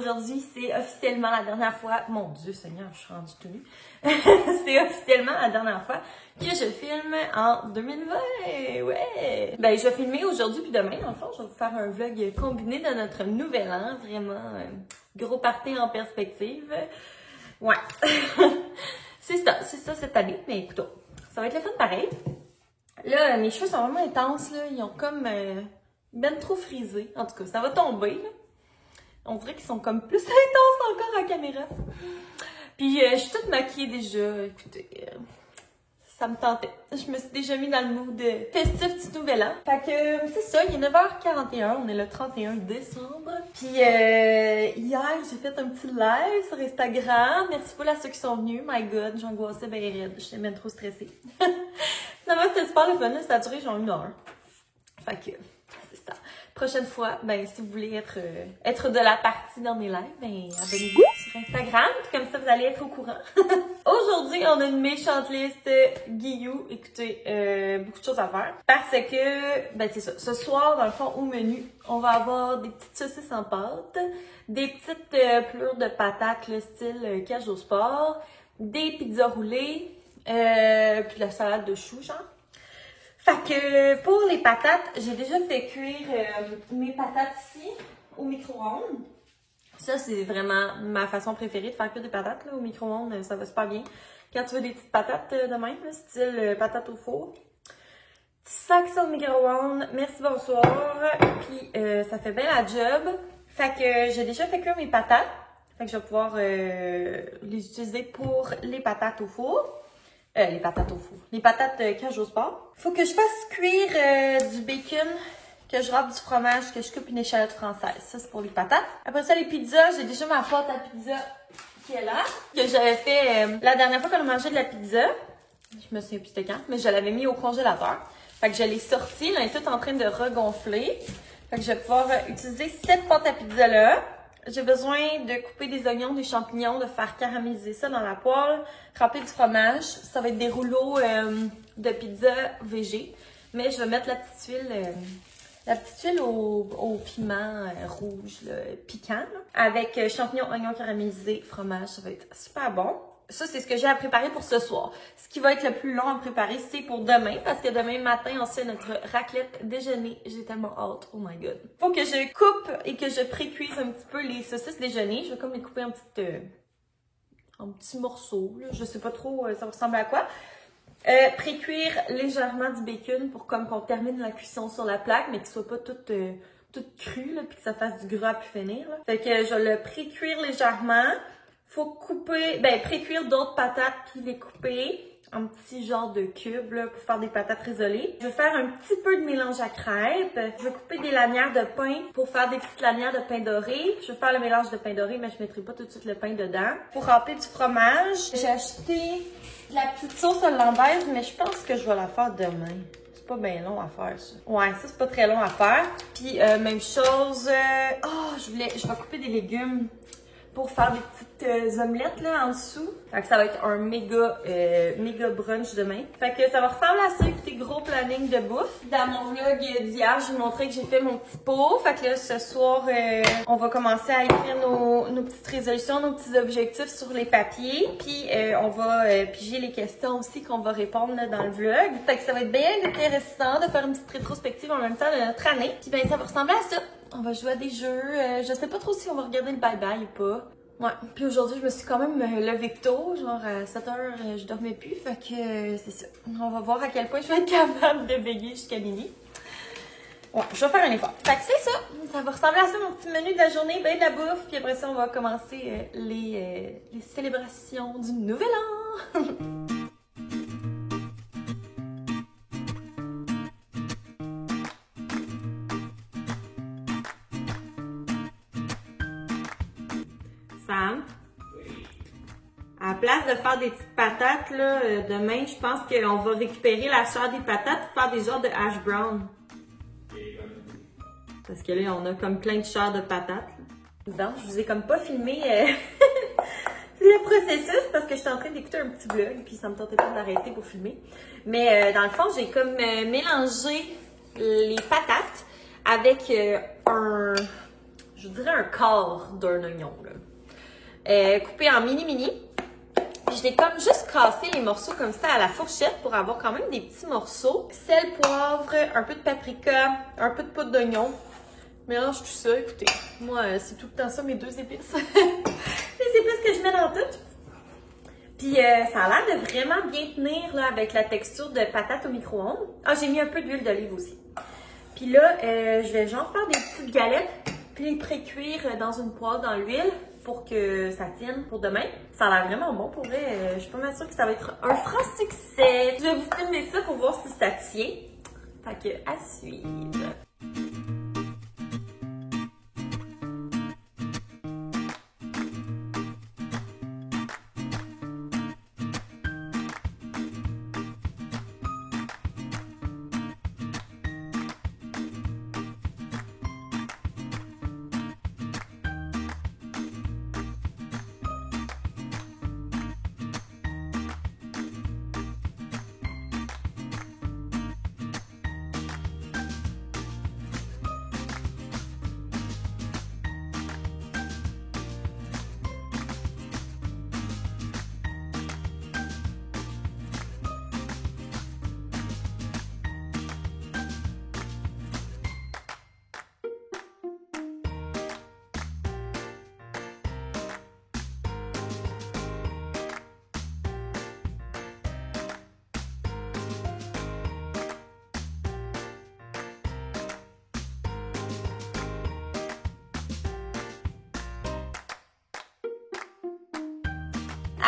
aujourd'hui, c'est officiellement la dernière fois. Mon Dieu Seigneur, je suis rendue tout nue. C'est officiellement la dernière fois que je filme en 2020. Ouais! Ben, je vais filmer aujourd'hui puis demain. Dans le fond, je vais vous faire un vlog combiné de notre nouvel an. Vraiment, gros party en perspective. Ouais. C'est ça cette année. Mais écoute, ça va être le fun pareil. Là, mes cheveux sont vraiment intenses, là. Ils ont comme ben trop frisé. En tout cas, ça va tomber, là. On dirait qu'ils sont comme plus intenses encore en caméra. Puis, je suis toute maquillée déjà. Écoutez, ça me tentait. Je me suis déjà mis dans le mood festif du nouvel an. Fait que, c'est ça, il est 9h41. On est le 31 décembre. Puis, hier, j'ai fait un petit live sur Instagram. Merci pour ceux qui sont venus. My God, j'angoissais bien raide. J'étais même trop stressée. Finalement, c'était super le fun. Là. Ça a duré genre 1 heure. Fait que, c'est ça. Prochaine fois, ben, si vous voulez être de la partie dans mes lives, ben, abonnez-vous sur Instagram. Puis comme ça, vous allez être au courant. Aujourd'hui, on a une méchante liste Guillou. Écoutez, beaucoup de choses à faire. Parce que, ben, c'est ça. Ce soir, dans le fond, au menu, on va avoir des petites saucisses en pâte, des petites plures de patates, le style cage au sport, des pizzas roulées, puis la salade de choux, genre. Fait que pour les patates, j'ai déjà fait cuire mes patates ici au micro-ondes. Ça, c'est vraiment ma façon préférée de faire cuire des patates là, au micro-ondes. Ça va super bien. Quand tu veux des petites patates de même, là, style patate au four. Tu sacs ça au micro-ondes. Merci, bonsoir. Puis ça fait bien la job. Fait que j'ai déjà fait cuire mes patates. Fait que je vais pouvoir les utiliser pour les patates au four. Les patates au four. Les patates cage au sport. Faut que je fasse cuire du bacon, que je râpe du fromage, que je coupe une échalote française. Ça, c'est pour les patates. Après ça, les pizzas. J'ai déjà ma pâte à pizza qui est là. Que j'avais fait la dernière fois qu'on a mangé de la pizza. Je me souviens plus c'était quand, mais je l'avais mis au congélateur. Fait que je l'ai sortie. Là, elle est toute en train de regonfler. Fait que je vais pouvoir utiliser cette pâte à pizza-là. J'ai besoin de couper des oignons, des champignons, de faire caraméliser ça dans la poêle, râper du fromage. Ça va être des rouleaux de pizza végé. Mais je vais mettre la petite huile au piment rouge, là, piquant, là, avec champignons, oignons caramélisés, fromage. Ça va être super bon. Ça, c'est ce que j'ai à préparer pour ce soir. Ce qui va être le plus long à préparer, c'est pour demain, parce que demain matin, on fait notre raclette déjeuner. J'ai tellement hâte. Oh my God. Faut que je coupe et que je pré-cuise un petit peu les saucisses déjeuner. Je vais comme les couper en petits morceaux. Là. Je sais pas trop ça ressemble à quoi. Pré-cuire légèrement du bacon pour comme qu'on termine la cuisson sur la plaque, mais qu'il soit pas tout cru, là, puis que ça fasse du gras à pu finir. Là. Fait que je vais le pré-cuire légèrement. Faut couper, pré-cuire d'autres patates puis les couper en petits genres de cubes là, pour faire des patates risolées. Je vais faire un petit peu de mélange à crêpes. Je vais couper des lanières de pain pour faire des petites lanières de pain doré. Je vais faire le mélange de pain doré, mais je mettrai pas tout de suite le pain dedans. Pour râper du fromage, j'ai acheté de la petite sauce hollandaise, mais je pense que je vais la faire demain. C'est pas bien long à faire, ça. Ouais, ça, c'est pas très long à faire. Puis, même chose. Je vais couper des légumes pour faire des petites omelettes là en dessous. Fait que ça va être un méga brunch demain. Fait que ça va ressembler à ça, écoutez, gros planning de bouffe. Dans mon vlog d'hier, je vous montrais que j'ai fait mon petit pot. Fait que là, ce soir, on va commencer à écrire nos petites résolutions, nos petits objectifs sur les papiers. Puis on va piger les questions aussi qu'on va répondre là, dans le vlog. Fait que ça va être bien intéressant de faire une petite rétrospective en même temps de notre année. Puis ben ça va ressembler à ça. On va jouer à des jeux. Je sais pas trop si on va regarder le bye-bye ou pas. Ouais. Puis aujourd'hui, je me suis quand même levée tôt. Genre à 7h, je dormais plus. Fait que c'est ça. On va voir à quel point je vais être capable de veiller jusqu'à minuit. Ouais, je vais faire un effort. Fait que c'est ça. Ça va ressembler à ça, mon petit menu de la journée. Ben de la bouffe. Puis après ça, on va commencer les célébrations du nouvel an. Sam, à la place de faire des petites patates, là, demain, je pense qu'on va récupérer la chair des patates pour faire des genres de hash brown. Parce que là, on a comme plein de chair de patates. Bon, je vous ai comme pas filmé le processus parce que j'étais en train d'écouter un petit vlog puis ça me tentait pas d'arrêter pour filmer. Mais dans le fond, j'ai comme mélangé les patates avec je dirais un quart d'un oignon, là. Coupé en mini. Puis je l'ai comme juste cassé les morceaux comme ça à la fourchette pour avoir quand même des petits morceaux. Sel, poivre, un peu de paprika, un peu de poudre d'oignon. Mélange tout ça, écoutez. Moi, c'est tout le temps ça, mes 2 épices. Les épices que je mets dans tout. Puis ça a l'air de vraiment bien tenir là, avec la texture de patate au micro-ondes. Ah, j'ai mis un peu d'huile d'olive aussi. Puis là, je vais genre faire des petites galettes, puis les pré-cuire dans une poêle dans l'huile pour que ça tienne pour demain. Ça a l'air vraiment bon pour vrai. Je suis pas mal sûre que ça va être un franc succès. Je vais vous filmer ça pour voir si ça tient. Fait que à suivre.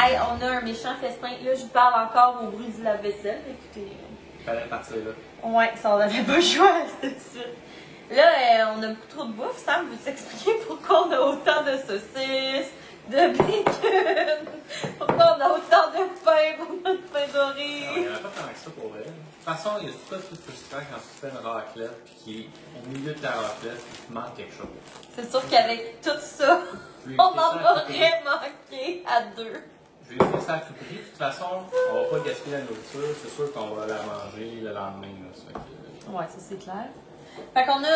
Hey, on a un méchant festin. Là, je vous parle encore au bruit du lave-vaisselle. Écoutez. Fallait partir là. Ouais, ça, on n'avait pas le choix, c'est tout de suite. Là, on a beaucoup trop de bouffe. Sam, veux t'expliquer pourquoi on a autant de saucisses, de bacon, pourquoi on a autant de pain pour notre pain doré? Non, il n'y en a pas tant que ça pour vrai. De toute façon, il y a tout ça tout ce que tu fais quand tu fais une raclette, puis qui est au milieu de ta raclette, puis il te manque quelque chose. C'est sûr qu'avec tout ça, on en aurait manqué à 2. Je vais laisser ça à tout prix. De toute façon, on va pas gaspiller la nourriture. C'est sûr qu'on va la manger le lendemain. Là, ça fait que... Ouais, ça c'est clair. Fait qu'on a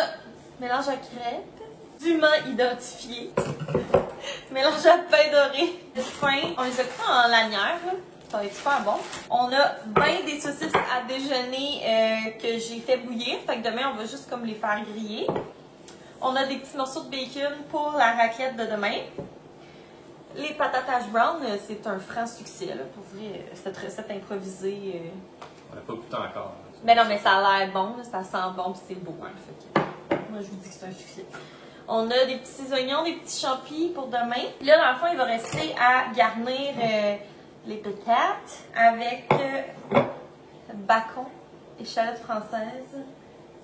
mélange à crêpes, dûment identifié, mélange à pain doré, de pain. On les a pris en lanière, là. Ça va être super bon. On a bien des saucisses à déjeuner que j'ai fait bouillir. Fait que demain, on va juste comme les faire griller. On a des petits morceaux de bacon pour la raclette de demain. Les patates hash brown, c'est un franc succès, là, pour vrai, cette recette improvisée. On n'a pas goûté encore. Mais non, mais ça a l'air bon, là, ça sent bon, puis c'est beau. Hein, fait que, moi, je vous dis que c'est un succès. On a des petits oignons, des petits champis pour demain. Puis là, dans le fond, il va rester à garnir les patates avec bacon, échalote française,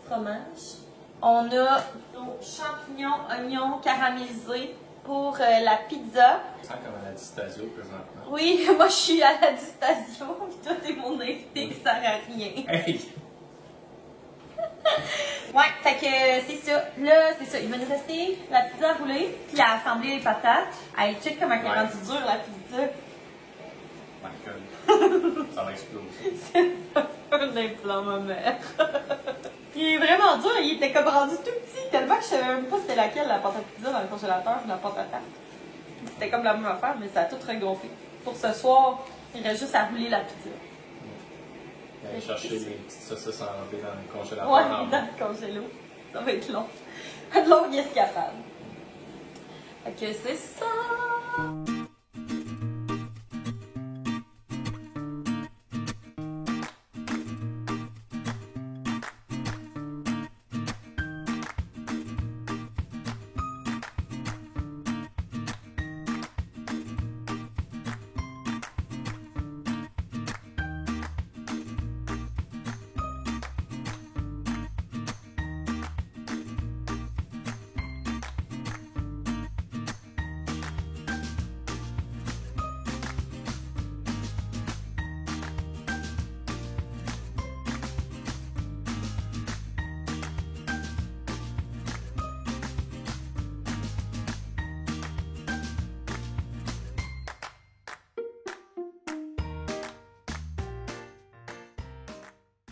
fromage. On a nos champignons, oignons caramélisés pour la pizza. Ça sent comme à la Distasio présentement. Oui, moi je suis à la Distasio, puis toi t'es mon invité qui sert à rien. Hey! Ouais, fait que c'est ça. Là, c'est ça. Il va nous rester la pizza roulée, puis à assembler les patates. Hey, check comment elle est rendue dure la pizza. My God. Ça va exploser. C'est un implant, ma mère. Il est vraiment dur, il était comme rendu tout petit, tellement que je savais même pas c'était laquelle la pâte à pizza dans le congélateur ou la pâte à tarte. C'était comme la même affaire, mais ça a tout regonflé. Pour ce soir, il reste juste à rouler la pizza. Aller chercher les petites saucisses enrobées dans le congélateur. Ouais, dans le congélo. Ça va être long. Une longue escapade. Fait que c'est ça!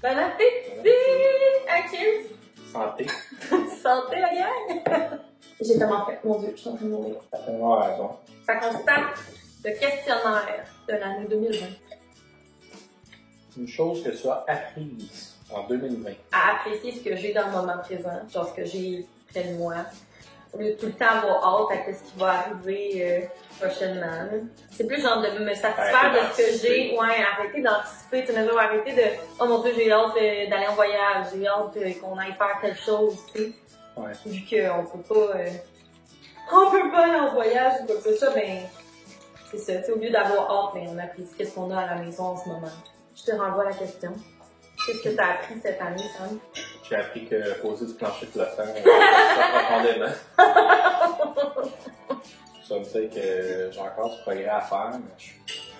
Bon appétit! À cheers! Santé! Santé la gang! J'ai tellement fait. Mon Dieu, je suis en train de mourir. T'as tellement raison. Fait qu'on starte le questionnaire de l'année 2020. Une chose que tu as apprise en 2020. À apprécier ce que j'ai dans le moment présent, genre ce que j'ai près de moi. Au lieu de tout le temps avoir hâte à ce qui va arriver prochainement. C'est plus genre de me satisfaire de ce que j'ai. Ouais, arrêter d'anticiper. Tu sais, arrêter de « Oh mon Dieu, j'ai hâte d'aller en voyage. J'ai hâte qu'on aille faire telle chose. » tu sais. Ouais. Vu qu'on peut pas... on peut pas aller en voyage ou quoi que ce soit, ben... C'est ça. Tu sais, au lieu d'avoir hâte, ben, on apprécie qu'est-ce qu'on a à la maison en ce moment. Je te renvoie la question. Qu'est-ce que tu as appris cette année, Sam? J'ai appris que poser du plancher flottant, profondément. Ça veut dire que j'ai encore du progrès à faire, mais je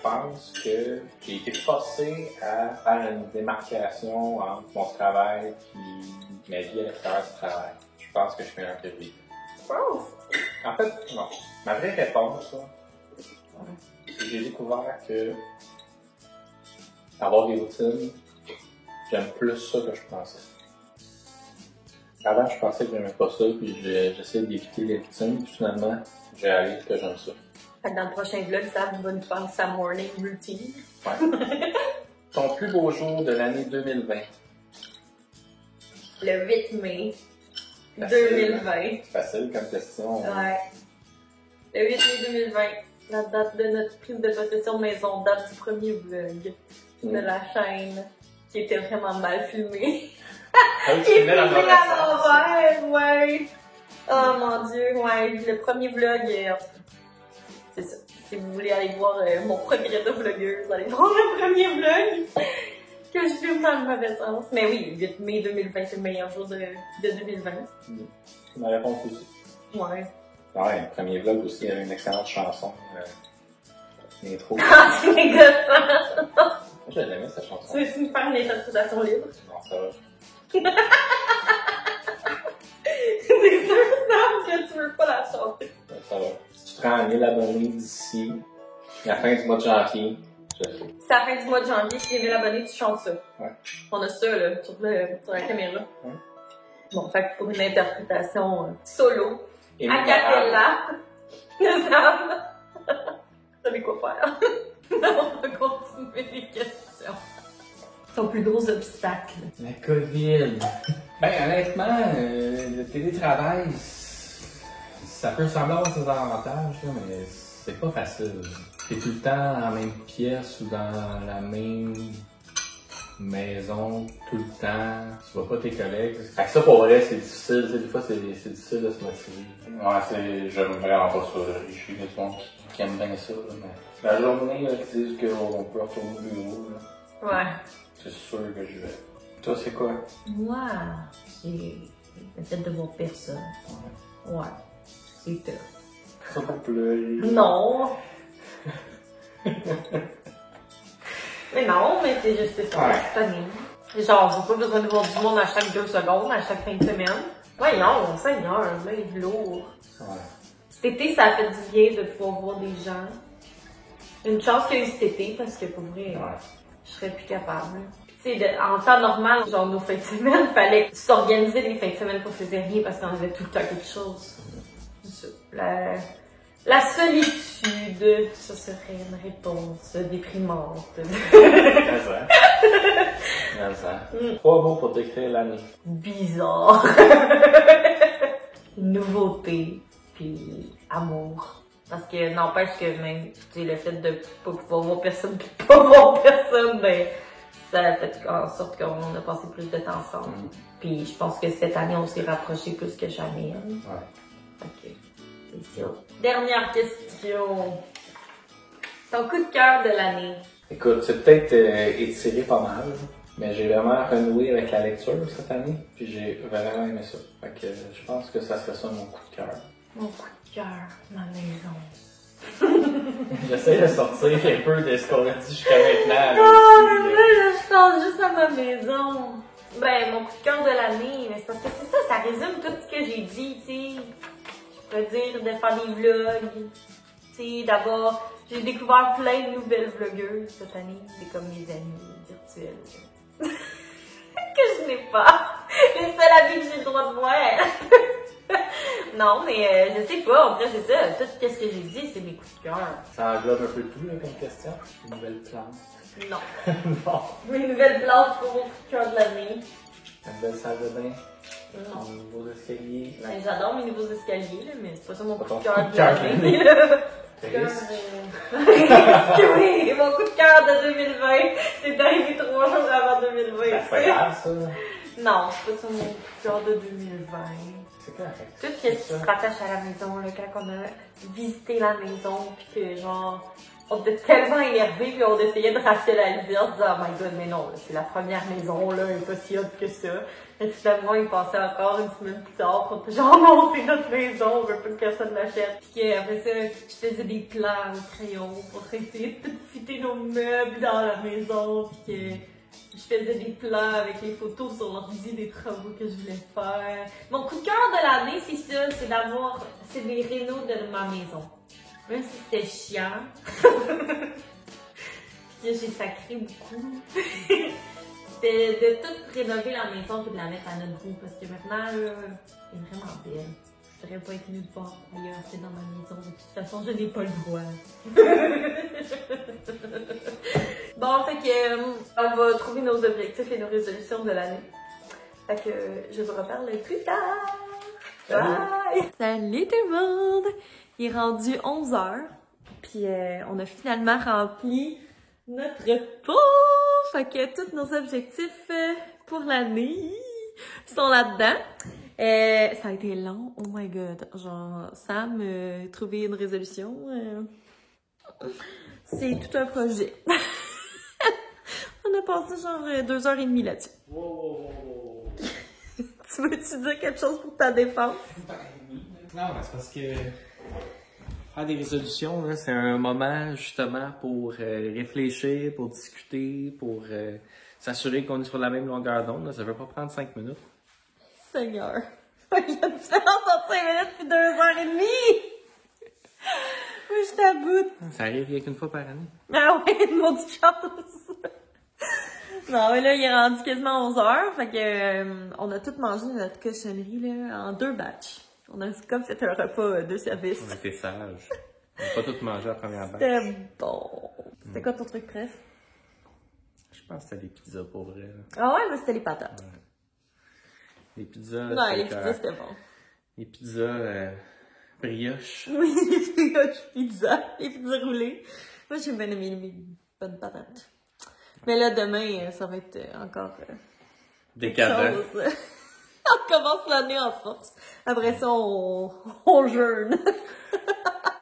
pense que j'ai été forcé à faire une démarcation entre mon travail et ma vie à l'extérieur du travail. Je pense que je suis meilleur que lui. Wow! En fait, non. Ma vraie réponse, là, c'est que j'ai découvert que avoir des routines, j'aime plus ça que je pensais. Avant, je pensais que j'aimais pas ça, puis j'essayais d'éviter les routines, puis finalement, j'ai réalisé que j'aime ça. Fait que dans le prochain vlog, Sam va nous faire sa morning routine. Ouais. Ton plus beau jour de l'année 2020? Le 8 mai Facile, 2020. C'est facile comme question. Ouais. Le 8 mai 2020, la date de notre prise de possession de maison, date du premier vlog de la chaîne, qui était vraiment mal filmé. Ah oui, tu filmais dans le mauvais sens. l'envers, ouais. Oh mon Dieu, ouais. Le premier vlog, c'est ça. Si vous voulez aller voir mon progrès de vlogueuse, allez voir le premier vlog que je filme dans le mauvais sens. Mais oui, le 8 mai 2020, c'est le meilleur jour de 2020. C'est ma réponse aussi. Ouais. Ouais, le premier vlog aussi, il y avait une excellente chanson. L'intro. Ah, c'est dégoûtant! Je l'aimais cette chanson. Tu veux-tu me faire une interprétation libre? Non, ça va. C'est sûr, Sam, que tu veux pas la chanter. Ça va. Si tu te rends à 1000 abonnés d'ici la fin du mois de janvier, je le fais. C'est à la fin du mois de janvier, si tu es abonné, tu chantes ça. Ouais. On a ça, là, sur la caméra. Ouais. Bon, fait que pour une interprétation solo, Et a cappella, de Sam, vous savez quoi faire. On va continuer les questions. Ton plus gros obstacle. La COVID. Ben, honnêtement, le télétravail, ça peut sembler avoir ses avantages, là, mais c'est pas facile. T'es tout le temps dans la même pièce ou dans la même maison tout le temps. Tu vois pas tes collègues. Fait que ça, pour vrai, c'est difficile. Tu sais, des fois, c'est difficile de se motiver. Ouais, j'aime vraiment pas ça. Je suis des gens qui aiment bien ça, là, mais la journée, là, qui disent qu'on peut retourner au bureau, là. Ouais. C'est sûr que je vais. Toi, c'est quoi? Moi, c'est le fait de voir personne. Ouais. C'est tout. Ça pour pleurer. Non! Mais non, mais c'est juste ça, c'est funny. Genre, j'ai pas besoin de voir du monde à chaque 2 secondes, à chaque fin de semaine. Voyons, Seigneur, là, il est lourd. Ouais. Cet été, ça a fait du bien de pouvoir voir des gens. Une chance qu'il y a eu cet été, parce que pour vrai, je serais plus capable. Tu sais, en temps normal, genre nos fins de semaine, il fallait s'organiser les fins de semaine qu'on faisait rien parce qu'on avait tout le temps quelque chose. C'est ça. La solitude, ça serait une réponse déprimante. Ça. 3 mots pour décrire l'année. Bizarre. Nouveauté, puis amour. Parce que n'empêche que même, tu sais, le fait de pas pouvoir voir personne pis de pas voir personne, ben, ça a fait en sorte qu'on a passé plus de temps ensemble. Puis je pense que cette année, on s'est rapprochés plus que jamais. Ouais. Ok. C'est ça. Dernière question. Ton coup de cœur de l'année. Écoute, c'est peut-être étiré pas mal, mais j'ai vraiment renoué avec la lecture cette année, puis j'ai vraiment aimé ça. Fait que je pense que ça serait ça mon coup de cœur. Mon coup de cœur, ma maison. J'essaie de sortir un peu de ce qu'on a dit jusqu'à maintenant. Je pense juste à ma maison. Ben, mon coup de cœur de l'année, mais c'est parce que c'est ça, ça résume tout ce que j'ai dit, tu sais. Je pourrais dire de faire des vlogs, tu sais, d'abord, j'ai découvert plein de nouvelles vlogueuses cette année, c'est comme mes amis virtuels. Que je n'ai pas. Les seuls amis que j'ai le droit de voir. Non, mais je sais pas, en vrai, c'est ça. Tout ce que j'ai dit, c'est mes coups de cœur. Ça englobe un peu tout, là, comme question. Une nouvelle plante. Non. Non. Mes nouvelles plantes pour mon coup de cœur de l'année. Une belle salle de bain. Non. Un nouveau escalier. Ben, j'adore mes nouveaux escaliers, là, mais c'est pas ça mon Pas coup ton de cœur coup de de cœur de l'année. l'année. là. Triste. Oui, mon coup de cœur de 2020, c'est arrivé 3 jours avant 2020. Ben, c'est pas grave, ça. Non, c'est pas ça mon coup de cœur de 2020. C'est correct. Tout ce qui se rattache à la maison, là, quand on a visité la maison, pis que genre, on était tellement énervés, puis on essayait de rationaliser en se disant, oh my god, mais non, c'est la première maison, là, elle est pas si haute que ça. Et finalement, il passait encore une semaine plus tard, pour était genre, non, c'est notre maison, on veut pas que personne l'achète. Puis après ça, je faisais des plans au crayon pour essayer de fitter nos meubles dans la maison, puis que je faisais des plans avec les photos sur l'ordi des travaux que je voulais faire. Mon coup de cœur de l'année, c'est ça, c'est des rénaux de ma maison. Même si c'était chiant. Puis j'ai sacré beaucoup. C'était de tout rénover la maison et de la mettre à notre goût. Parce que maintenant, là, elle est vraiment belle. Je voudrais pas être nulle part ailleurs, c'est dans ma maison. De toute façon, je n'ai pas le droit. Bon, fait que, on va trouver nos objectifs et nos résolutions de l'année. Fait que, je vous reparle plus tard. Bye! Salut tout le monde! Il est rendu 11h. Puis, on a finalement rempli notre repos. Fait que tous nos objectifs pour l'année sont là-dedans. Ça a été long, oh my god. Genre, Sam, trouver une résolution, c'est tout un projet. On a passé genre 2h30 là-dessus. Wow. Tu veux-tu dire quelque chose pour ta défense? Non, mais c'est parce que faire des résolutions, là, c'est un moment justement pour réfléchir, pour discuter, pour s'assurer qu'on est sur la même longueur d'onde. Là. Ça ne veut pas prendre 5 minutes. Seigneur. Il y a une différence entre 5 minutes et 2h30! Oui, je t'aboute. Ça arrive rien qu'une fois par année. Ah ouais, de mon chance. Non, mais là, il est rendu quasiment 11h. Fait que, on a tout mangé notre cochonnerie, là, en 2 batchs. On a comme fait un repas de service. On a été sages. On n'a pas tout mangé à la première batch. C'était bon. C'était quoi ton truc préf? Je pense que c'était des pizzas pour vrai. Là. Ah ouais, mais c'était les patates. Ouais. Les pizzas. Non, les pizzas, c'était bon. Les pizzas brioches. Oui, les brioches pizza. Les pizzas roulées. Moi, j'ai bien aimé les bonnes patates. Mais là, demain, ça va être encore... Décadent. On commence l'année en force. Après ça, on jeûne.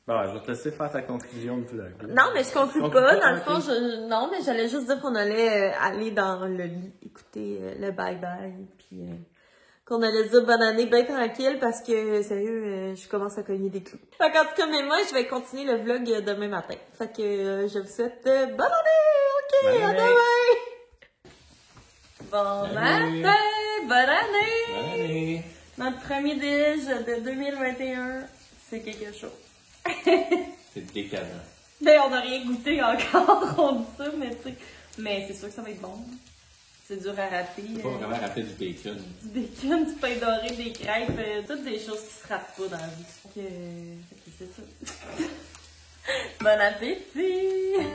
Bon, je vais te laisser faire ta conclusion de vlog. Non, mais je conclue pas. Dans le fond, non, mais j'allais juste dire qu'on allait aller dans le lit, écouter le bye-bye, puis qu'on allait dire bonne année bien tranquille parce que, sérieux, je commence à cogner des clous. Fait qu'en tout cas, mais moi, je vais continuer le vlog demain matin. Fait que je vous souhaite bonne année! OK, à demain! Bon matin! Bonne année! Bonne année! Notre premier déj de 2021, c'est quelque chose. C'est décadent. Ben, on n'a rien goûté encore, on dit ça, mais tu sais. Mais c'est sûr que ça va être bon. C'est dur à rater. C'est pas vraiment rater du bacon. Du bacon, du pain doré, des crêpes, toutes des choses qui se ratent pas dans la vie. Fait que c'est ça. Bon appétit!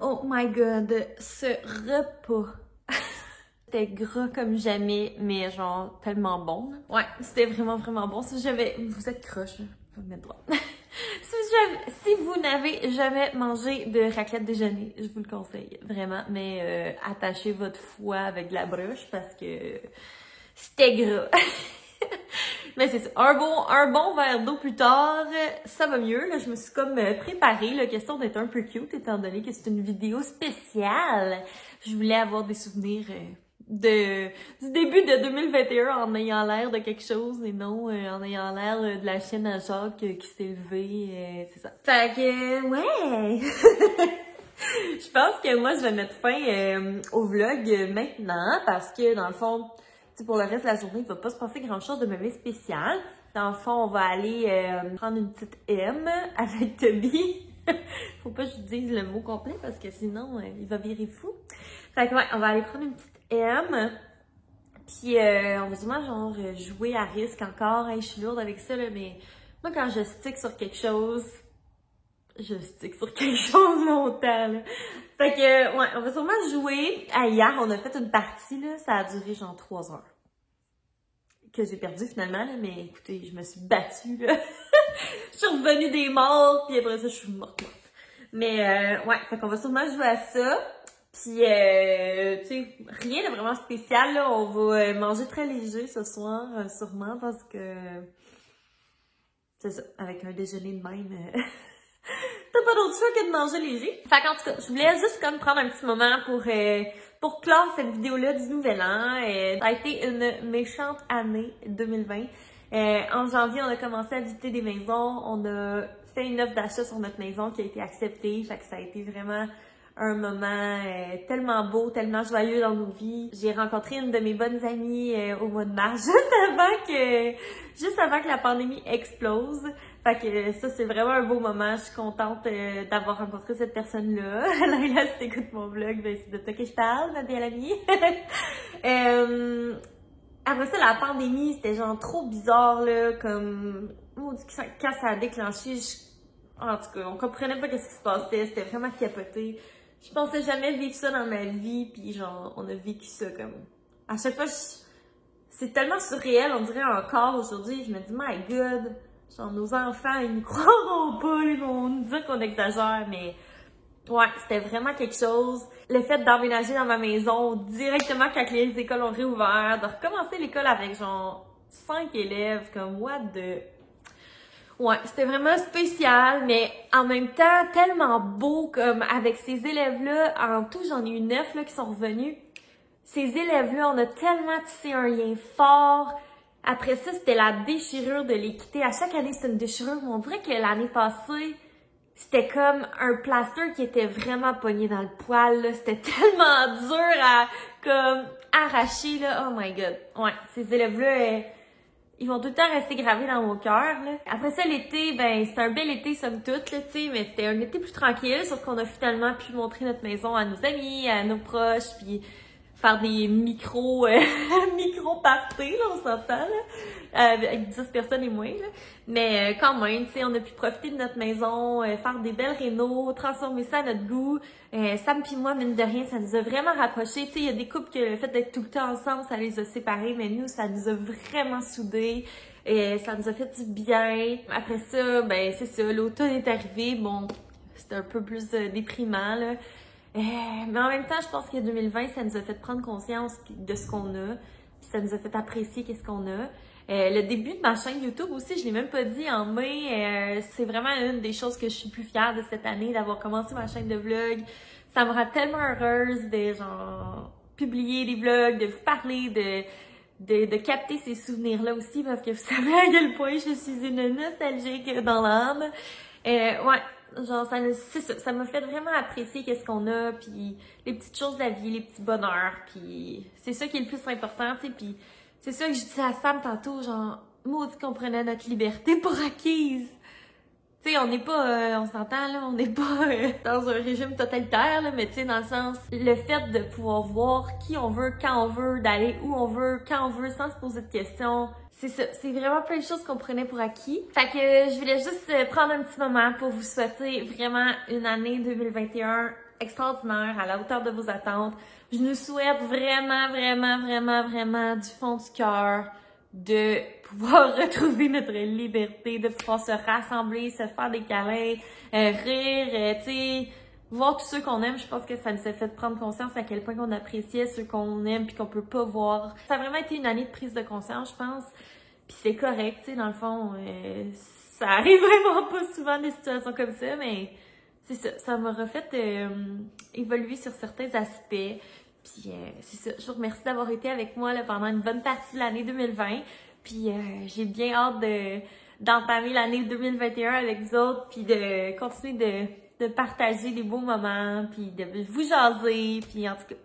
Oh my god, ce repas. C'était gras comme jamais, mais genre tellement bon. Ouais, c'était vraiment bon. Si vous êtes croche, faut me mettre droit. Si vous n'avez jamais mangé de raclette déjeuner, je vous le conseille, vraiment. Mais attachez votre foie avec de la broche parce que c'était gras. Mais c'est ça. Un bon verre d'eau plus tard, ça va mieux. Là, je me suis comme préparée, la question d'être un peu cute, étant donné que c'est une vidéo spéciale. Je voulais avoir des souvenirs du début de 2021 en ayant l'air de quelque chose et non en ayant l'air de la chienne à Jacques qui s'est levée, c'est ça. Fait que, ouais! Je pense que moi, je vais mettre fin au vlog maintenant parce que, dans le fond, pour le reste de la journée, il va pas se passer grand-chose de même spécial. Dans le fond, on va aller prendre une petite M avec Toby. Faut pas que je dise le mot complet parce que sinon, il va virer fou. Fait que ouais, on va aller prendre une petite M. Puis on va sûrement genre jouer à risque encore. Hey, je suis lourde avec ça, là, mais moi, quand je stick sur quelque chose, je stick sur quelque chose longtemps, là. Fait que, ouais, on va sûrement jouer. Hier, on a fait une partie, là, ça a duré genre 3 heures. Que j'ai perdu finalement, là, mais écoutez, je me suis battue, là. Je suis revenue des morts, puis après ça, je suis morte. Mais, ouais, fait qu'on va sûrement jouer à ça. Puis, tu sais, rien de vraiment spécial, là. On va manger très léger ce soir, sûrement, parce que... C'est ça, avec un déjeuner de même... T'as pas d'autre choix que de manger léger. Fait qu'en tout cas, je voulais juste comme prendre un petit moment pour clore cette vidéo-là du Nouvel An. Ça a été une méchante année 2020. En janvier, on a commencé à visiter des maisons. On a fait une offre d'achat sur notre maison qui a été acceptée. Fait que ça a été vraiment un moment tellement beau, tellement joyeux dans nos vies. J'ai rencontré une de mes bonnes amies au mois de mars, juste avant que la pandémie explose. Fait que ça, c'est vraiment un beau moment. Je suis contente d'avoir rencontré cette personne-là. Là, si t'écoutes mon vlog, ben, c'est de toi que je parle, ma belle amie. Après ça, la pandémie, c'était genre trop bizarre, là, comme... Quand ça a déclenché, en tout cas, on comprenait pas qu'est-ce qui se passait. C'était vraiment capoté. Je pensais jamais vivre ça dans ma vie, puis genre, on a vécu ça comme... À chaque fois, c'est tellement surréel, on dirait encore aujourd'hui. Je me dis, my God... Genre, nos enfants, ils nous croiront pas, ils vont nous dire qu'on exagère, mais ouais, c'était vraiment quelque chose. Le fait d'emménager dans ma maison directement quand les écoles ont réouvert, de recommencer l'école avec genre 5 élèves, comme what the... Ouais, c'était vraiment spécial, mais en même temps, tellement beau, comme avec ces élèves-là, en tout, j'en ai eu 9 là, qui sont revenus. Ces élèves-là, on a tellement tissé un lien fort. Après ça, c'était la déchirure de les quitter. À chaque année, c'était une déchirure. Mais on dirait que l'année passée, c'était comme un plaster qui était vraiment pogné dans le poil. C'était tellement dur à comme arracher. Là. Oh my God. Ouais, ces élèves-là, ils vont tout le temps rester gravés dans mon cœur. Après ça, l'été, ben c'était un bel été somme toute, là, tu sais, mais c'était un été plus tranquille. Sauf qu'on a finalement pu montrer notre maison à nos amis, à nos proches, puis... faire des micro-parties, là, on s'entend, là, avec 10 personnes et moins, là. Mais quand même, tu sais, on a pu profiter de notre maison, faire des belles rénos, transformer ça à notre goût. Sam pis moi, mine de rien, ça nous a vraiment rapprochés. Tu sais, il y a des couples que le fait d'être tout le temps ensemble, ça les a séparés, mais nous, ça nous a vraiment soudés. Ça nous a fait du bien. Après ça, ben c'est ça, l'automne est arrivé, bon, c'était un peu plus déprimant, là. Mais en même temps, je pense que 2020, ça nous a fait prendre conscience de ce qu'on a, puis ça nous a fait apprécier qu'est-ce qu'on a. Le début de ma chaîne YouTube aussi, je l'ai même pas dit en mai, c'est vraiment une des choses que je suis plus fière de cette année, d'avoir commencé ma chaîne de vlog. Ça me rend tellement heureuse de genre publier des vlogs, de vous parler, de capter ces souvenirs-là aussi, parce que vous savez à quel point je suis une nostalgique dans l'âme. Ouais. Genre, ça m'a fait vraiment apprécier qu'est-ce qu'on a, puis les petites choses de la vie, les petits bonheurs, puis c'est ça qui est le plus important, tu sais, puis c'est ça que je disais à Sam tantôt, genre, maudit qu'on prenait notre liberté pour acquise. Tu sais, on n'est pas, on s'entend, là, on n'est pas dans un régime totalitaire, là, mais tu sais, dans le sens, le fait de pouvoir voir qui on veut, quand on veut, d'aller où on veut, quand on veut, sans se poser de questions, c'est ça, c'est vraiment plein de choses qu'on prenait pour acquis. Fait que je voulais juste prendre un petit moment pour vous souhaiter vraiment une année 2021 extraordinaire, à la hauteur de vos attentes. Je nous souhaite vraiment, vraiment, vraiment, vraiment du fond du cœur de pouvoir retrouver notre liberté, de pouvoir se rassembler, se faire des câlins, rire, tu sais, voir tous ceux qu'on aime. Je pense que ça nous a fait prendre conscience à quel point qu'on appréciait ceux qu'on aime puis qu'on peut pas voir. Ça a vraiment été une année de prise de conscience, je pense. Puis c'est correct, tu sais, dans le fond, ça arrive vraiment pas souvent des situations comme ça, mais c'est ça, ça m'a refait évoluer sur certains aspects. Puis c'est ça, je vous remercie d'avoir été avec moi là, pendant une bonne partie de l'année 2020. Puis j'ai bien hâte d'entamer l'année 2021 avec vous autres, puis de continuer de partager des beaux moments, puis de vous jaser, puis en tout cas.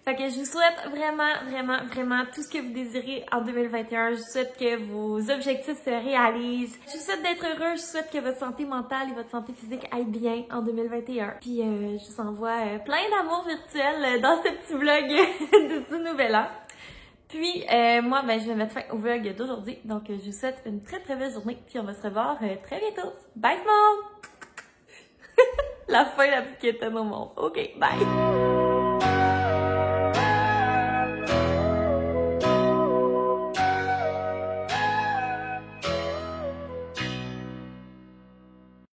Fait que je vous souhaite vraiment tout ce que vous désirez en 2021. Je vous souhaite que vos objectifs se réalisent. Je vous souhaite d'être heureux. Je vous souhaite que votre santé mentale et votre santé physique aillent bien en 2021. Puis je vous envoie plein d'amour virtuel dans ce petit vlog du nouvel an. Puis moi, je vais mettre fin au vlog d'aujourd'hui. Donc je vous souhaite une très belle journée. Puis on va se revoir très bientôt. Bye tout le monde! La fin la plus quétaine au monde. OK, bye!